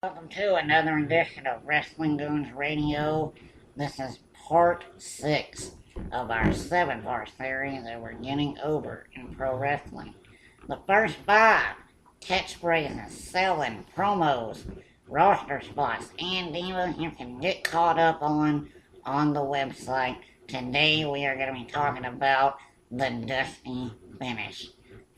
Welcome to another edition of Wrestling Goons Radio. This is part 6 of our 7-part series that we're getting over in pro wrestling. The first 5 catchphrases, selling, promos, roster spots, and divas you can get caught up on the website. Today we are going to be talking about the Dusty Finish.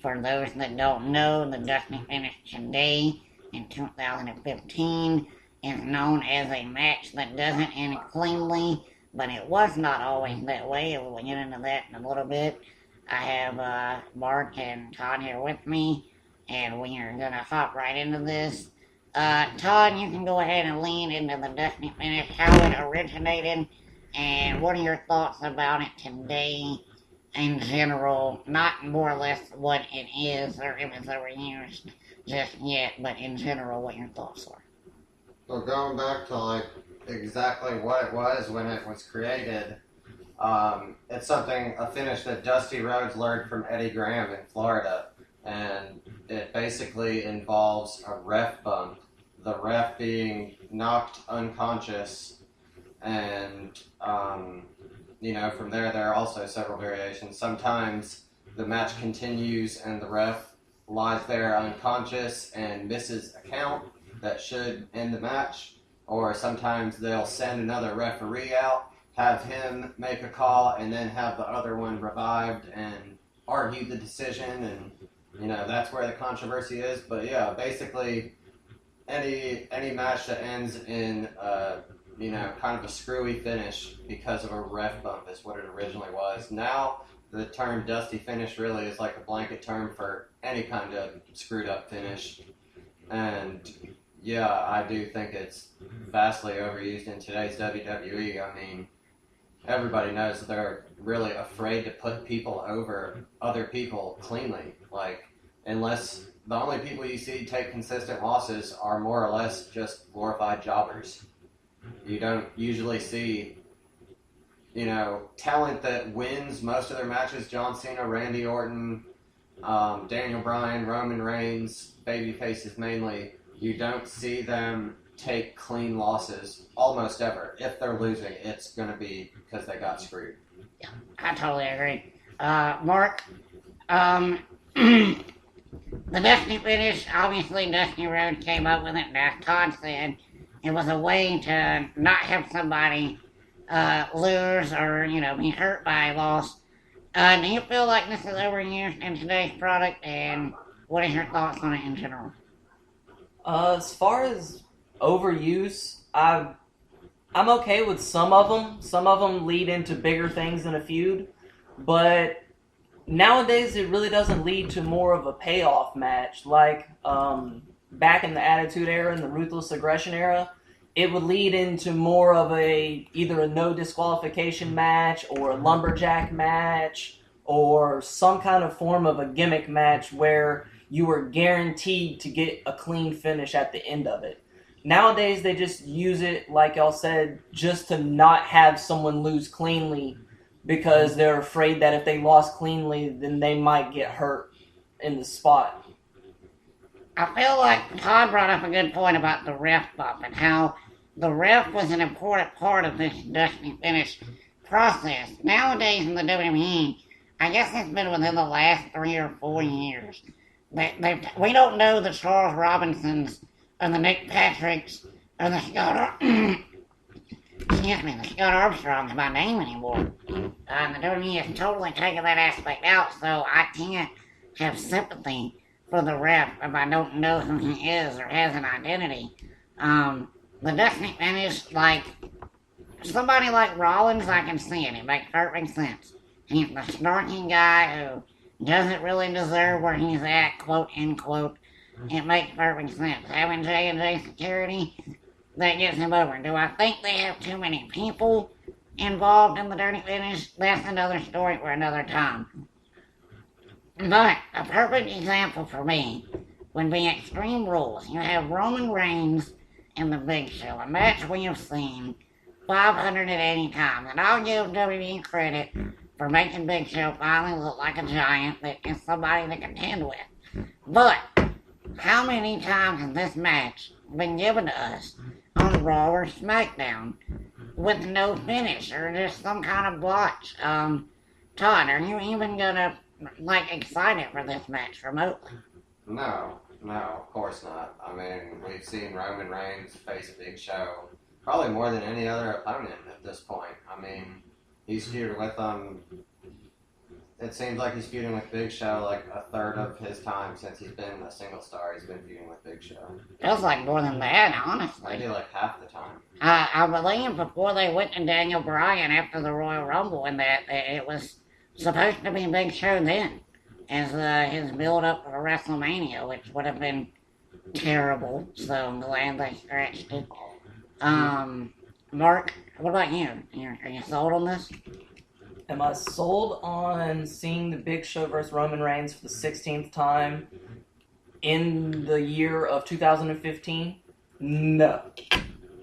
For those that don't know, the Dusty Finish today in 2015 is known as a match that doesn't end cleanly, but it was not always that way. We'll get into that in a little bit. I have Mark and Todd here with me, and we are going to hop right into this. Todd, you can go ahead and lean into the Dusty Finish, how it originated, and what are your thoughts about it today in general, not more or less what it is or if it's overused just yet, but in general, what your thoughts are. So going back to like exactly what it was when it was created, it's a finish that Dusty Rhodes learned from Eddie Graham in Florida, and it basically involves a ref bump, the ref being knocked unconscious, and from there are also several variations. Sometimes the match continues and the ref lies there unconscious and misses a count that should end the match, or sometimes they'll send another referee out, have him make a call, and then have the other one revived and argue the decision, and that's where the controversy is. But yeah, basically any match that ends in kind of a screwy finish because of a ref bump is what it originally was. Now the term Dusty Finish really is like a blanket term for any kind of screwed up finish. And yeah, I do think it's vastly overused in today's WWE. I mean, everybody knows that they're really afraid to put people over other people cleanly. Like, unless the only people you see take consistent losses are more or less just glorified jobbers. You don't usually see talent that wins most of their matches. John Cena, Randy Orton, Daniel Bryan, Roman Reigns, babyfaces mainly. You don't see them take clean losses almost ever. If they're losing, it's going to be because they got screwed. Yeah, I totally agree. Mark, the Dusty Finish, obviously Dusty Rhodes came up with it, and as Todd said, it was a way to not have somebody lose or, be hurt by a loss. Do you feel like this is overused in today's product, and what are your thoughts on it in general? As far as overuse, I'm okay with some of them. Some of them lead into bigger things in a feud, but nowadays it really doesn't lead to more of a payoff match. Like back in the Attitude Era and the Ruthless Aggression Era, it would lead into more of either a no disqualification match or a lumberjack match or some kind of form of a gimmick match where you were guaranteed to get a clean finish at the end of it. Nowadays they just use it, like y'all said, just to not have someone lose cleanly because they're afraid that if they lost cleanly then they might get hurt in the spot. I feel like Todd brought up a good point about the ref bump and how the ref was an important part of this Dusty Finish process. Nowadays in the WWE, I guess it's been within the last 3 or 4 years. We don't know the Charles Robinsons or the Nick Patricks or the Scott Armstrongs by name anymore. The WWE has totally taken that aspect out, so I can't have sympathy for the ref if I don't know who he is or has an identity. The Dusty Finish, like, somebody like Rollins, I can see it. It makes perfect sense. He's the snarky guy who doesn't really deserve where he's at, quote, end quote. It makes perfect sense. Having J&J Security, that gets him over. Do I think they have too many people involved in the Dirty Finish? That's another story for another time. But a perfect example for me would be Extreme Rules. You have Roman Reigns and the Big Show, a match we have seen 580 times. And I'll give WWE credit for making Big Show finally look like a giant that is somebody to contend with. But how many times in this match been given to us on Raw or SmackDown with no finish or just some kind of botch. Todd, are you even gonna excited for this match remotely? No, no, of course not. I mean, we've seen Roman Reigns face Big Show probably more than any other opponent at this point. I mean, he's feuded with them. It seems like he's feuding with Big Show like a third of his time since he's been a single star. He's been feuding with Big Show. Feels like more than that, honestly. Maybe like half the time. I believe before they went to Daniel Bryan after the Royal Rumble and that it was supposed to be Big Show then as his build up for WrestleMania, which would have been terrible. So I'm glad they scratched it. Mark, what about you? Are you sold on this? Am I sold on seeing the Big Show versus Roman Reigns for the 16th time in the year of 2015? No.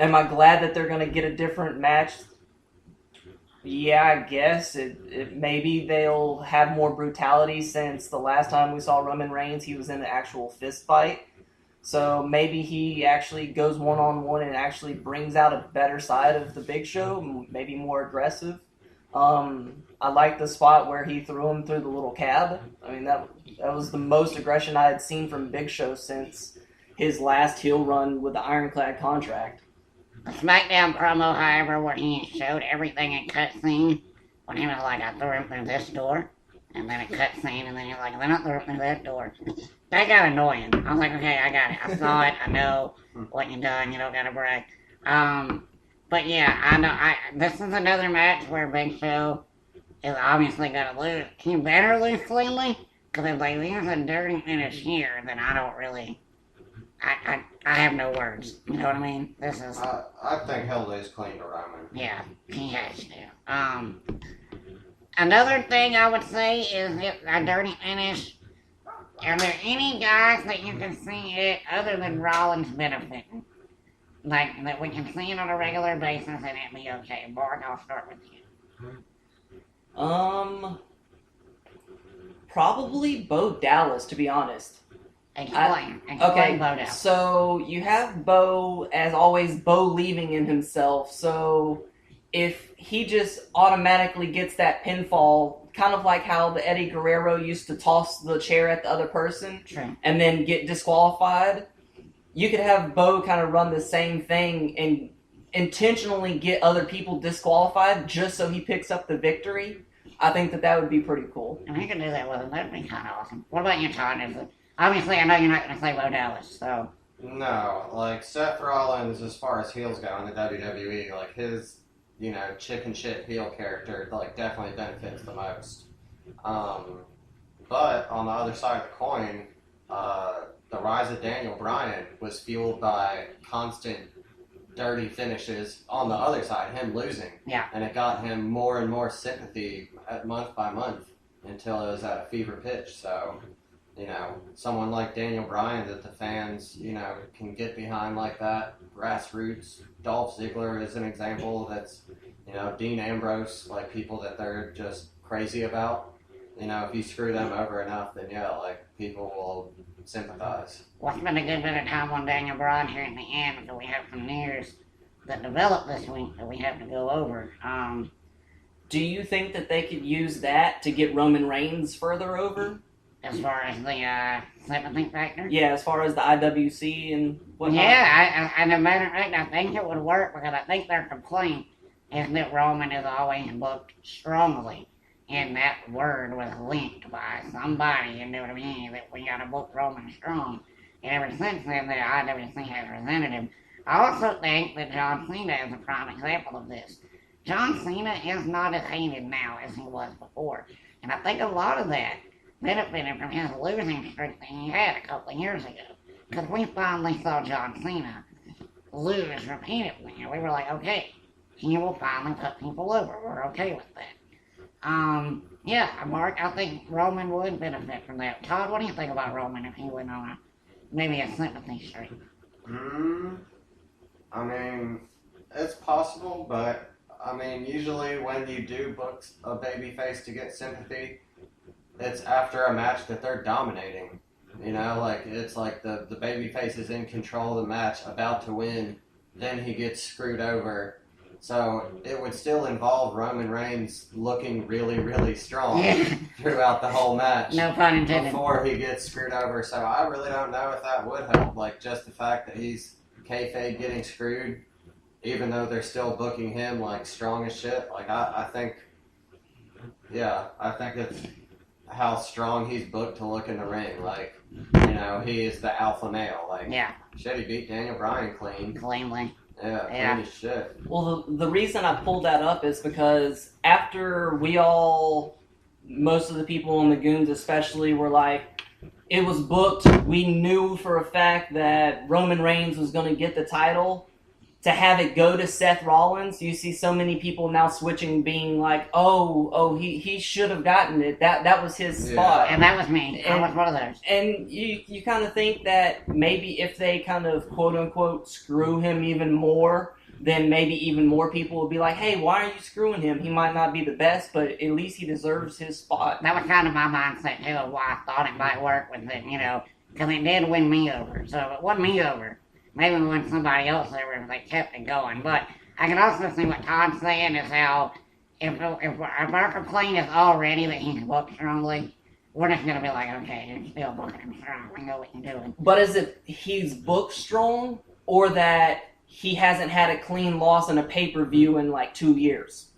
Am I glad that they're going to get a different match? Yeah, I guess. Maybe they'll have more brutality since the last time we saw Roman Reigns, he was in an actual fist fight. So maybe he actually goes one-on-one and actually brings out a better side of the Big Show, maybe more aggressive. I like the spot where he threw him through the little cab. I mean, that was the most aggression I had seen from Big Show since his last heel run with the Ironclad contract. The SmackDown promo, however, where he showed everything in cutscene, when he was like, I threw him through this door, and then a cutscene, and then you're like, then I threw him through that door. That got annoying. I was like, okay, I got it. I saw it. I know what you done. You don't gotta brag. But yeah, I know. This is another match where Big Show is obviously gonna lose. He better lose cleanly, because if they lose a dirty finish here, then I don't really. I have no words. You know what I mean? This is. I think he'll lose clean to Roman. Yeah, he has to. Another thing I would say is if a dirty finish. Are there any guys that you can see it other than Rollins benefiting? Like, that we can see it on a regular basis and it be okay. Mark, I'll start with you. Probably Bo Dallas, to be honest. Explain Okay, Bo Dallas. so you have Bo, as always, Bo leaving in himself. So if he just automatically gets that pinfall, kind of like how the Eddie Guerrero used to toss the chair at the other person True. and then get disqualified, you could have Bo kind of run the same thing and intentionally get other people disqualified just so he picks up the victory. I think that would be pretty cool. And he can do that with him. That'd be kind of awesome. What about you, Todd? Obviously, I know you're not going to say Bo Dallas, so. No, like Seth Rollins, as far as heels go in the WWE, like his, chicken shit heel character, like definitely benefits the most. But on the other side of the coin, the rise of Daniel Bryan was fueled by constant dirty finishes on the other side, him losing. Yeah. And it got him more and more sympathy month by month until it was at a fever pitch. So, someone like Daniel Bryan that the fans, can get behind like that, grassroots. Dolph Ziggler is an example that's, Dean Ambrose, like people that they're just crazy about. If you screw them over enough, then yeah, like people will sympathize. Well, it's been a good bit of time on Daniel Bryan here at the end, because we have some news that developed this week that we have to go over. Do you think that they could use that to get Roman Reigns further over? As far as the sympathy factor? Yeah, as far as the IWC and whatnot? Yeah, and as a matter of fact, I think it would work, because I think their complaint is that Roman is always booked strongly. And that word was linked by somebody, you know what I mean, that we gotta book Roman strong. And ever since then, the IWC has resented him. I also think that John Cena is a prime example of this. John Cena is not as hated now as he was before. And I think a lot of that benefited from his losing streak that he had a couple of years ago. Because we finally saw John Cena lose repeatedly. And we were like, okay, he will finally put people over. We're okay with that. Yeah, Mark, I think Roman would benefit from that. Todd, what do you think about Roman if he went on maybe a sympathy streak? I mean, it's possible, but usually when you do book a babyface to get sympathy, it's after a match that they're dominating. You know, like it's like the babyface is in control of the match, about to win, then he gets screwed over. So it would still involve Roman Reigns looking really, really strong throughout the whole match. No pun intended. Before he gets screwed over. So I really don't know if that would help. Like, just the fact that he's kayfabe getting screwed, even though they're still booking him, like, strong as shit. Like, I think, yeah, I think it's how strong he's booked to look in the ring. Like, you know, he is the alpha male. Like, Yeah, shit, he beat Daniel Bryan clean. cleanly. Yeah, Yeah. clean as shit. Well, the reason I pulled that up is because after we all, most of the people in the Goons especially, were like, it was booked, we knew for a fact that Roman Reigns was going to get the title, to have it go to Seth Rollins, you see so many people now switching, being like, he should have gotten it. That was his spot. And that was me. I was one of those. And you kind of think that maybe if they kind of quote-unquote screw him even more, then maybe even more people will be like, hey, why are you screwing him? He might not be the best, but at least he deserves his spot. That was kind of my mindset, too, of why I thought it might work with it, you know, because it did win me over. So if it won me over, maybe we win somebody else over if they kept it going. But I can also see what Todd's saying is how if our complaint is already that he's booked strongly, we're just going to be like, okay, you're still booking him strong. We know what you're doing. But is it he's booked strong, or that he hasn't had a clean loss in a pay-per-view in like 2 years?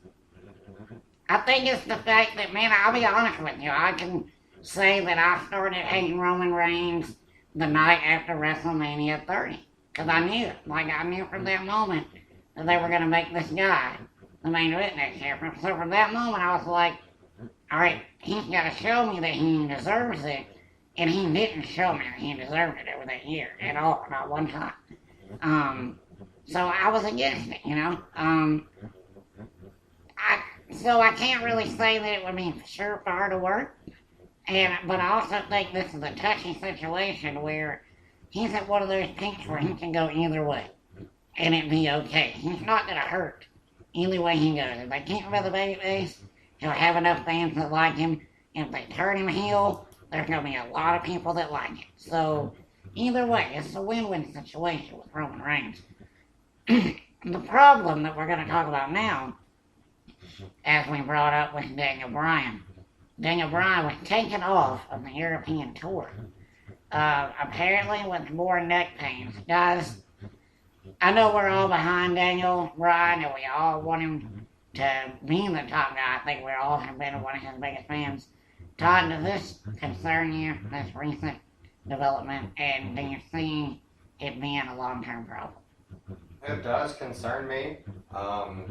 I think it's the fact that, man, I'll be honest with you. I can say that I started hating Roman Reigns the night after WrestleMania 30. Because I knew from that moment that they were going to make this guy the main event next year. So from that moment, I was like, all right, he's got to show me that he deserves it. And he didn't show me that he deserved it over that year at all, not one time. So I was against it, you know. So I can't really say that it would be surefire to work. But I also think this is a touchy situation where he's at one of those peaks where he can go either way, and it'd be okay. He's not going to hurt either way he goes. If they keep him as a babyface, he'll have enough fans that like him. If they turn him heel, there's going to be a lot of people that like it. So either way, it's a win-win situation with Roman Reigns. The problem that we're going to talk about now, as we brought up with Daniel Bryan. Daniel Bryan was taken off of the European tour. Apparently with more neck pains. Guys, I know we're all behind Daniel Bryan and we all want him to be the top guy. I think we all have been one of his biggest fans. Todd, does this concern you, this recent development, and do you see it being a long-term problem? It does concern me,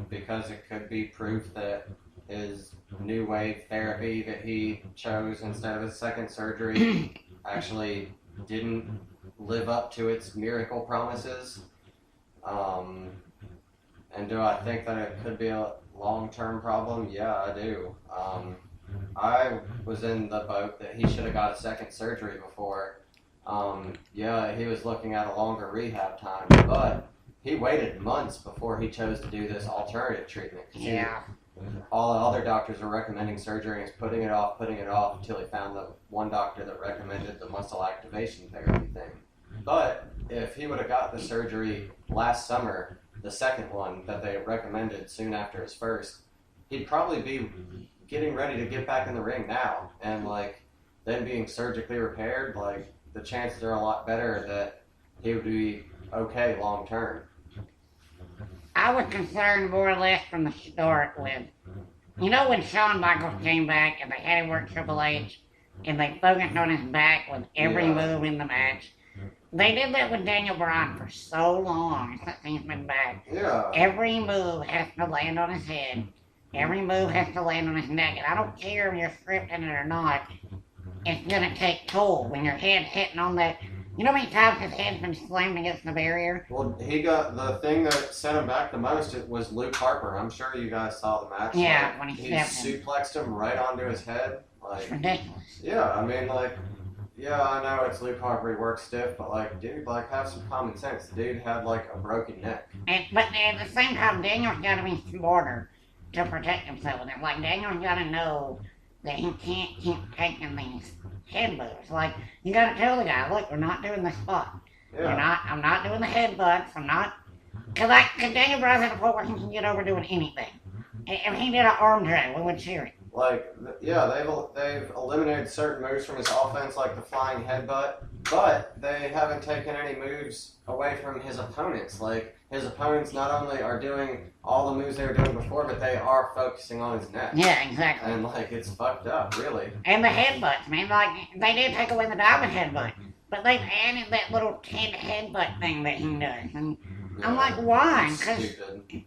because it could be proof that his new wave therapy that he chose instead of his second surgery actually didn't live up to its miracle promises. And do I think that it could be a long-term problem? Yeah, I do. I was in the boat that he should have got a second surgery before. Yeah, he was looking at a longer rehab time, but he waited months before he chose to do this alternative treatment. Yeah. All the other doctors were recommending surgery and putting it off until he found the one doctor that recommended the muscle activation therapy thing. But if he would have got the surgery last summer, the second one that they recommended soon after his first, he'd probably be getting ready to get back in the ring now. And like then being surgically repaired, like the chances are a lot better that he would be okay long term. I was concerned more or less from the start with, you know, when Shawn Michaels came back and they had him work Triple H and they focused on his back with every move in the match. They did that with Daniel Bryan for so long since he's been back. Yeah. Every move has to land on his head. Every move has to land on his neck. And I don't care if you're scripting it or not. It's going to take toll when your head's hitting on that. You know how many times his head's been slammed against the barrier? Well, he got the thing that sent him back the most. It was Luke Harper. I'm sure you guys saw the match. Yeah, like, when he suplexed him right onto his head. Like, It's ridiculous. yeah, I mean, like, yeah, I know it's Luke Harper. He works stiff, but like, dude, like, have some common sense. The dude had like a broken neck. But at the same time, Daniel's got to be smarter to protect himself. And like Daniel's got to know that he can't keep taking these headbutts. Like, you gotta tell the guy, look, we're not doing the spot. Yeah. I'm not doing the headbutts. I'm not. Cause Daniel Bryan's at a point where he can get over doing anything. If he did an arm drag, we would cheer it. Like, yeah, they've eliminated certain moves from his offense, like the flying headbutt, but they haven't taken any moves away from his opponents. Like, his opponents not only are doing all the moves they were doing before, but they are focusing on his neck. Yeah, exactly. And, like, it's fucked up, really. And the headbutts, man. Like, they did take away the diamond headbutt, but they've added that little 10 headbutt thing that he does. And I'm like, why? It's Because stupid.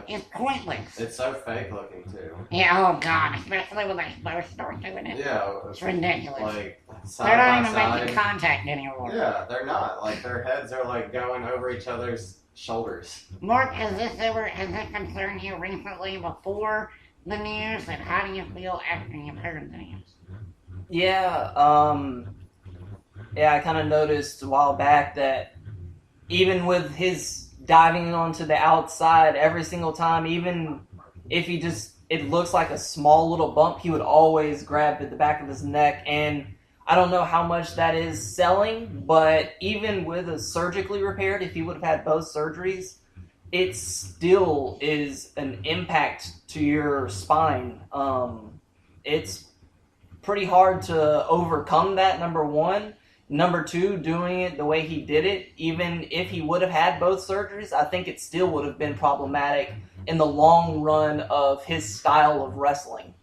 it's pointless. It's so fake looking, too. Yeah, oh god, especially when they both start doing it. Yeah. It's ridiculous. Like, They're side not by even side. making contact anymore. Yeah, they're not. Like, their heads are, like, going over each other's shoulders. Mark, has this concerned you recently before the news, and how do you feel after you've heard the news? Yeah, I kind of noticed a while back that even with his diving onto the outside every single time, even if it looks like a small little bump, he would always grab at the back of his neck. And I don't know how much that is selling, but even with a surgically repaired, if he would have had both surgeries, it still is an impact to your spine. It's pretty hard to overcome that, number one. Number two, doing it the way he did it, even if he would have had both surgeries, I think it still would have been problematic in the long run of his style of wrestling.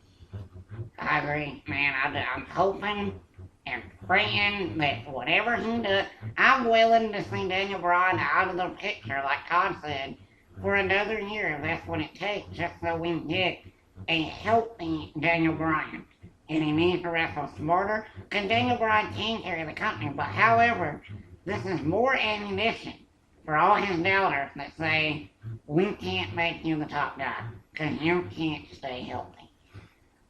I agree, man. I'm hoping and praying that whatever he does, I'm willing to see Daniel Bryan out of the picture, like Todd said, for another year, if that's what it takes, just so we can get a healthy Daniel Bryan. And he needs to wrestle smarter, because Daniel Bryan can carry the company. But however, this is more ammunition for all his doubters that say, we can't make you the top guy, because you can't stay healthy.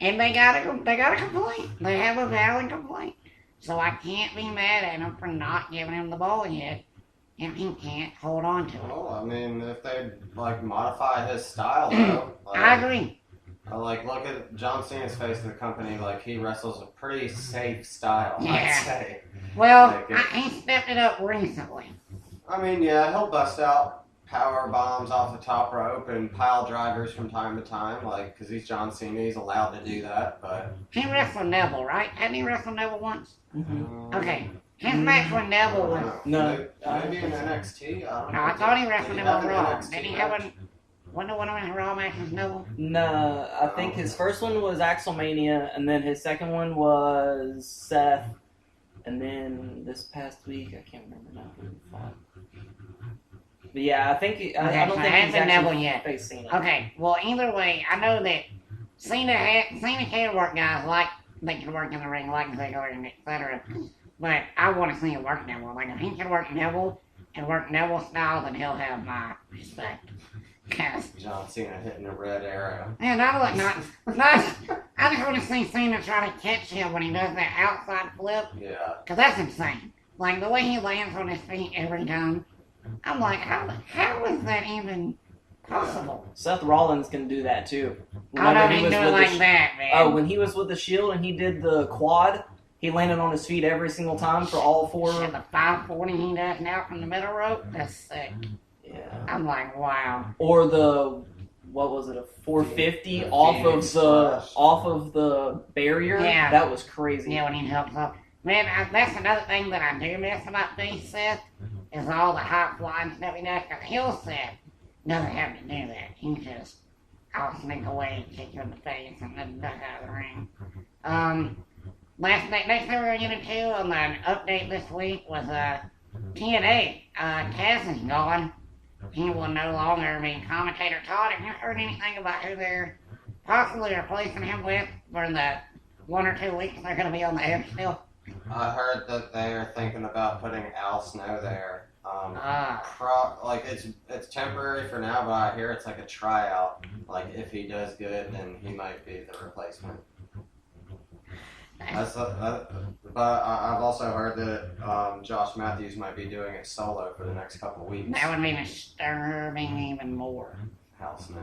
And they got a complaint. They have a valid complaint. So I can't be mad at him for not giving him the ball yet if he can't hold on to it. Well, I mean, if they, like, modify his style, though. Like, I agree. Like, look at John Cena's face of the company. Like, he wrestles a pretty safe style, Yeah. I'd say. Well, Like, he stepped it up recently. I mean, yeah, he'll bust out power bombs off the top rope and pile drivers from time to time, like, because he's John Cena, he's allowed to do that, but... He wrestled Neville, right? Hadn't he wrestled Neville once? Mm-hmm. Okay. His match with Neville was... No. Maybe in NXT? I don't know. No, I thought he wrestled Did him have on an Raw. NXT Did he match? have one of his Raw matches, Neville? No, I think his first one was Axelmania, and then his second one was Seth, and then this past week, I can't remember now who he fought. But yeah, I think I don't so think it he's hasn't been Neville actually yet. faced Cena. Okay, well, either way, I know that Cena can work guys like they can work in the ring, like Ziggler and etc. But I want to see him work Neville. Like, if he can work Neville and work Neville style, then he'll have my respect. Cause, John Cena hitting a red arrow. man, I just want to see Cena try to catch him when he does that outside flip. Yeah. Cause that's insane. Like, the way he lands on his feet every time. I'm like, how is that even possible? Seth Rollins can do that too. I don't Whenever even do it with like the that, man. Oh, when he was with the Shield and he did the quad, he landed on his feet every single time for all four. Shit, the 540 he does now from the middle rope, that's sick. Yeah. I'm like, wow. Or the what was it, a 450 The off Phoenix Splash. of the barrier? Yeah. That was crazy. Yeah, when he helps up. Man, that's another thing that I do miss about Beast Seth, is all the high flying stuff he does. Because Hill Seth doesn't have to do that. He just, I'll sneak away and kick you in the face and then duck out of the ring. Next thing we're going to get into on the update this week was TNA. Taz is gone. He will no longer be commentator. Todd, have you heard anything about who they're possibly replacing him with for the 1 or 2 weeks they're going to be on the air still? I heard that they're thinking about putting Al Snow there. Like it's temporary for now, but I hear it's like a tryout. Like if he does good, then he might be the replacement. But I've also heard that Josh Matthews might be doing it solo for the next couple weeks. That would be disturbing even more. Al Snow.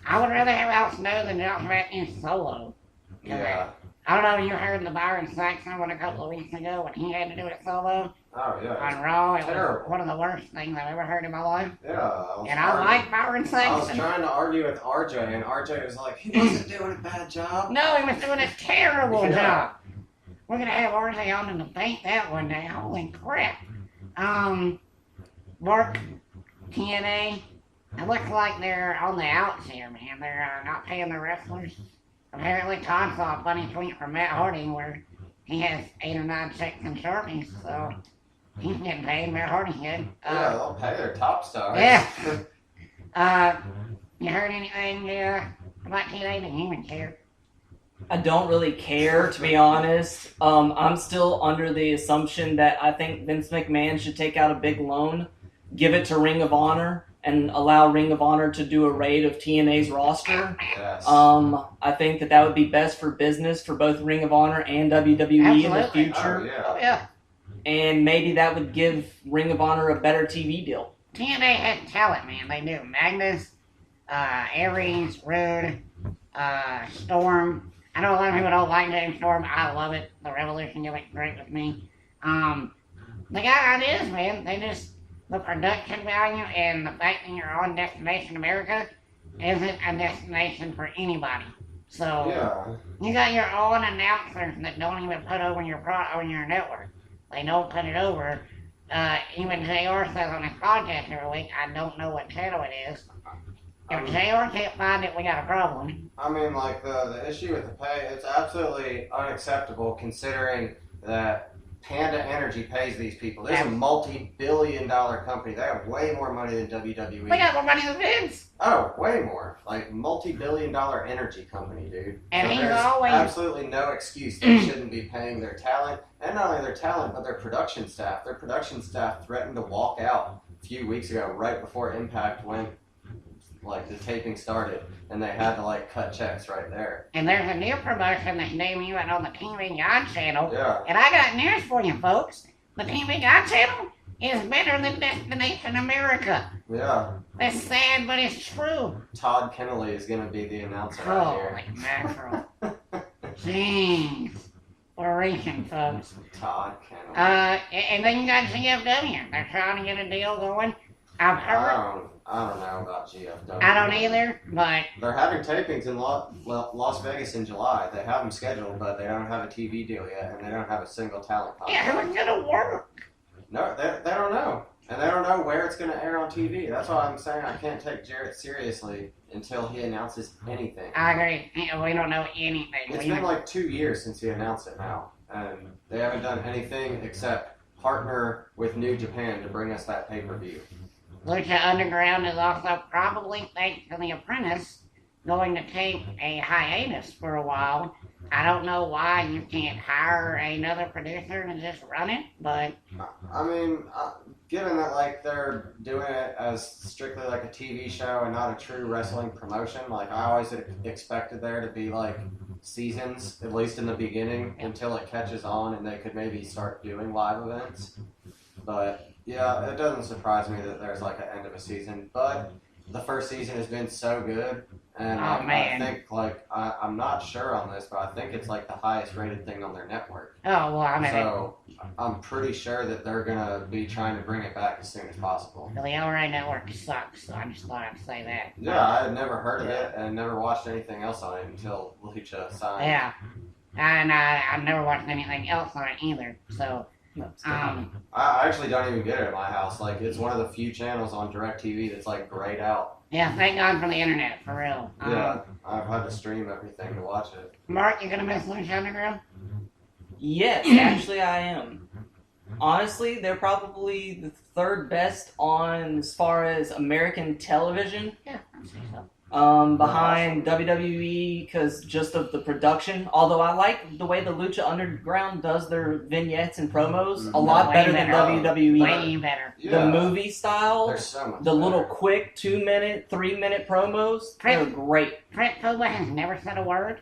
I would rather have Al Snow than Josh Matthews solo. Yeah. I don't know, you heard the Byron Saxon one a couple of weeks ago when he had to do it solo Oh yeah. on Raw. It was Terrible. one of the worst things I've ever heard in my life. Yeah. And I like Byron I was Saxon. trying to argue with RJ, and RJ was like, he wasn't doing a bad job. No, he was doing a terrible Yeah. job. We're gonna have RJ on to debate that one day. Holy crap. Mark, TNA, it looks like they're on the outs here, man. They're not paying their wrestlers. Apparently, Todd saw a funny tweet from Matt Hardy where he has 8 or 9 checks and Sharpies, so he's getting paid. Matt Hardy's good. Yeah, they'll pay their top stars. Yeah. You heard anything about TNA that you even care? I don't really care, to be honest. I'm still under the assumption that I think Vince McMahon should take out a big loan, give it to Ring of Honor, and allow Ring of Honor to do a raid of TNA's roster. Yes. I think that would be best for business for both Ring of Honor and WWE in the Absolutely. future. Oh, yeah. Oh, yeah. And maybe that would give Ring of Honor a better TV deal. TNA has talent, man. They do. Magnus, Aries, Rude, Storm. I know a lot of people don't like James Storm. I love it. The Revolution gimmick's great with me. They got ideas, man. They just, the production value and the fact that you're on Destination America isn't a destination for anybody. So Yeah. you got your own announcers that don't even put over on your network. They don't put it over. Even JR says on his podcast every week, I don't know what channel it is. If JR can't find it, we got a problem. I mean, like, the issue with the pay, it's absolutely unacceptable considering that Panda Energy pays these people. This is a multi-billion-dollar company. They have way more money than WWE. We got more money than Vince. Oh, way more. Like, multi-billion-dollar energy company, dude. And So he's there's always- absolutely no excuse they shouldn't be paying their talent, and not only their talent, but their production staff. Their production staff threatened to walk out a few weeks ago, right before Impact went, like, the taping started, and they had to, like, cut checks right there. And there's a new promotion that's debuting on the TV Guide channel. Yeah. And I got news for you, folks. The TV Guide channel is better than Destination America. Yeah. That's sad, but it's true. Todd Kennelly is going to be the announcer right Holy mackerel. Jeez. We're reaching, folks. Todd Kennelly. And then you got GFW. They're trying to get a deal going. I've heard. I don't know about GFW. I don't either, but They're having tapings in Las Vegas in July. They have them scheduled, but they don't have a TV deal yet, and they don't have a single talent yeah, contract. who's gonna work? No, they don't know. And they don't know where it's going to air on TV. That's why I'm saying I can't take Jarrett seriously until he announces anything. I agree. We don't know anything. It's been like 2 years since he announced it now, and they haven't done anything except partner with New Japan to bring us that pay-per-view. Lucha Underground is also probably, thanks to The Apprentice, going to take a hiatus for a while. I don't know why you can't hire another producer to just run it, but I mean, given that like they're doing it as strictly like a TV show and not a true wrestling promotion, like I always expected there to be like seasons, at least in the beginning, until it catches on and they could maybe start doing live events. But yeah, it doesn't surprise me that there's like an end of a season, but the first season has been so good, and I think like I'm not sure on this, but I think it's like the highest rated thing on their network. oh well, I mean, So I'm pretty sure that they're gonna be trying to bring it back as soon as possible. the LRA network sucks, so I just thought I'd say that. Yeah, I had never heard of it and never watched anything else on it until Lucha signed. Yeah, and I've never watched anything else on it either. So, I actually don't even get it at my house. Like it's one of the few channels on DirecTV that's like grayed out. yeah, thank God for the internet, for real. Yeah, I've had to stream everything to watch it. Mark, you gonna miss Lucha Underground? Yes, actually I am. Honestly, they're probably the third best on as far as American television. Yeah, I'd say so. Behind WWE because just of the production. Although I like the way the Lucha Underground does their vignettes and promos a lot Way better than better. WWE. Way better. Yeah, The movie style, there's so much the little better. quick 2-minute, 3-minute promos, they're great. Trent Fuba has never said a word,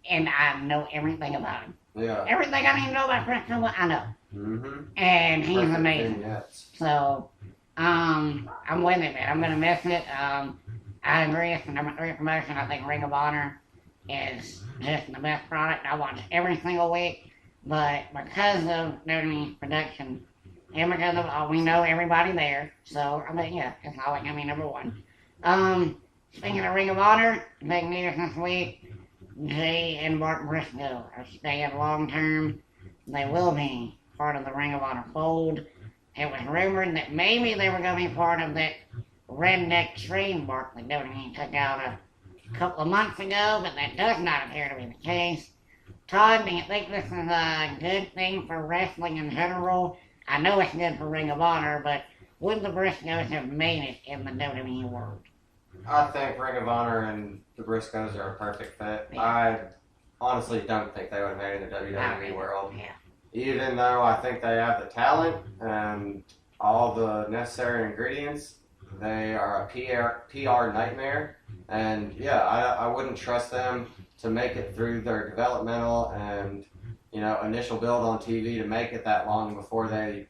and I know everything about him. Yeah. Everything I need to know about Trent Fuba, I know. Mm-hmm. And he's Perfect amazing. vignettes. So, I'm with it, man. I'm gonna miss it. I agree. It's the number 3 promotion. I think Ring of Honor is just the best product. I watch every single week, but because of WWE production, and because of we know everybody there, so I mean, yeah, it's always gonna be number one. Speaking of Ring of Honor, big news this week: Jay and Mark Briscoe are staying long term. They will be part of the Ring of Honor fold. It was rumored that maybe they were going to be part of that redneck trademark that WWE took out a couple of months ago, but that does not appear to be the case. Todd, do you think this is a good thing for wrestling in general? I know it's good for Ring of Honor, but would the Briscoes have made it in the WWE world? I think Ring of Honor and the Briscoes are a perfect fit. Yeah. I honestly don't think they would have made it in the WWE Okay. world. Yeah. Even though I think they have the talent and all the necessary ingredients, they are a PR nightmare. And yeah, I wouldn't trust them to make it through their developmental and initial build on TV to make it that long before they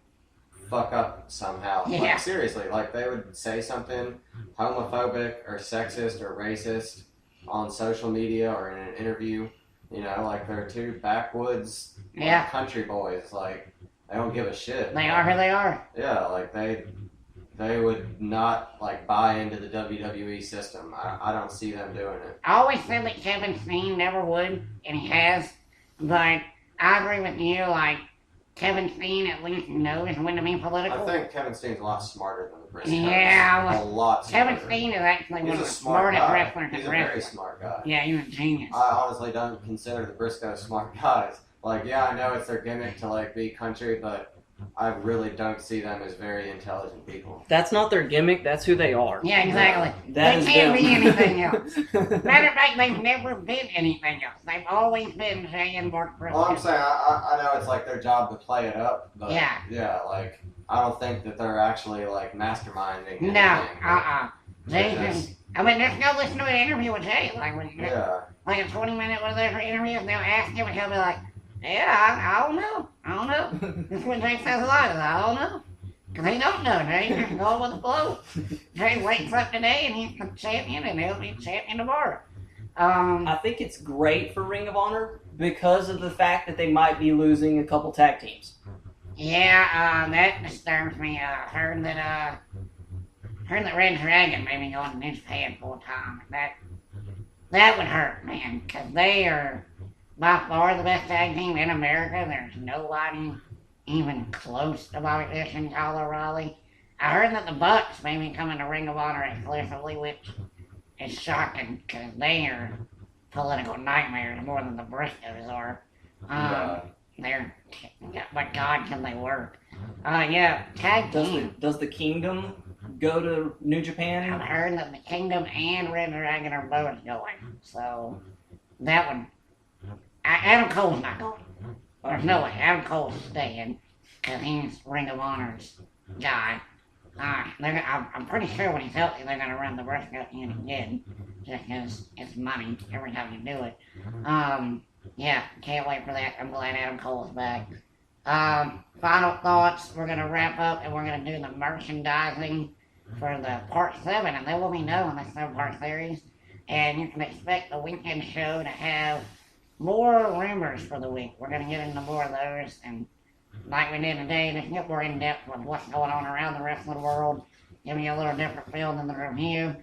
fuck up somehow. Yeah. Like seriously, like they would say something homophobic or sexist or racist on social media or in an interview. Like they're two backwoods Yeah. country boys. Like they don't give a shit. They are who they are. Yeah, like they would not like buy into the WWE system. I don't see them doing it. I always said that Kevin Steen never would, and he has. But I agree with you, like, Kevin Steen at least knows when to be political. I think Kevin Steen's a lot smarter than the Briscoes. Yeah, a lot smarter. Kevin Steen is actually one He's of a the smart smartest guy. wrestlers He's in a very wrestling. smart guy. Yeah, he's a genius. I honestly don't consider the Briscoes smart guys. Like, yeah, I know it's their gimmick to like be country, but I really don't see them as very intelligent people. That's not their gimmick. That's who they are. Yeah, exactly. That They is can't them. be anything else. Matter of fact, they've never been anything else. They've always been Jay and Mark Briscoe. Well, I'm saying I know it's like their job to play it up, but Yeah. like I don't think that they're actually like masterminding anything. No, Like, They they're just, just- I mean, just go listen to an interview with Jay. Like, when, yeah. like a 20-minute one of those interviews, they'll ask him, and he'll be like, yeah, I don't know. I don't know. That's what Jay says a lot. Is, I don't know. Because he don't know. Jay just going with the flow. Jay wakes up today, and he's the champion, and he'll be champion tomorrow. I think it's great for Ring of Honor because of the fact that they might be losing a couple tag teams. Yeah, that disturbs me. Heard that Red Dragon may be going to New Japan full time. That would hurt, man, because they are by far the best tag team in America. There's nobody even close to Bobby Fish and Kyle O'Reilly. I heard that the Bucks may be coming to Ring of Honor exclusively, which is shocking because they are political nightmares more than the Briscoes are. But God, can they work? Yeah, tag team. Does the Kingdom go to New I've Japan? heard that the Kingdom and Red Dragon are both going, so that one. Adam Cole's not going. There's no way. Adam Cole's staying because he's Ring of Honor's guy. I'm pretty sure when he's healthy, they're going to run the Briscoe in again, just because it's money every time you do it. Yeah, can't wait for that. I'm glad Adam Cole's back. Final thoughts. We're going to wrap up and we're going to do the merchandising for the part 7, and they will be known in this 7-part series. And you can expect the weekend show to have more rumors for the week. We're going to get into more of those, and like we did today, just get more in depth with what's going on around the wrestling world, giving you a little different feel than the review.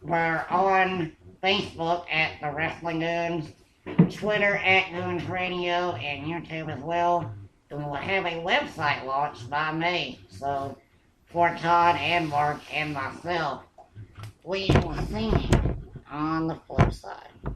We're on Facebook at The Wrestling Goons, Twitter at Goons Radio, and YouTube as well. And we'll have a website launched by May. So, for Todd and Mark and myself, we will see you on the flip side.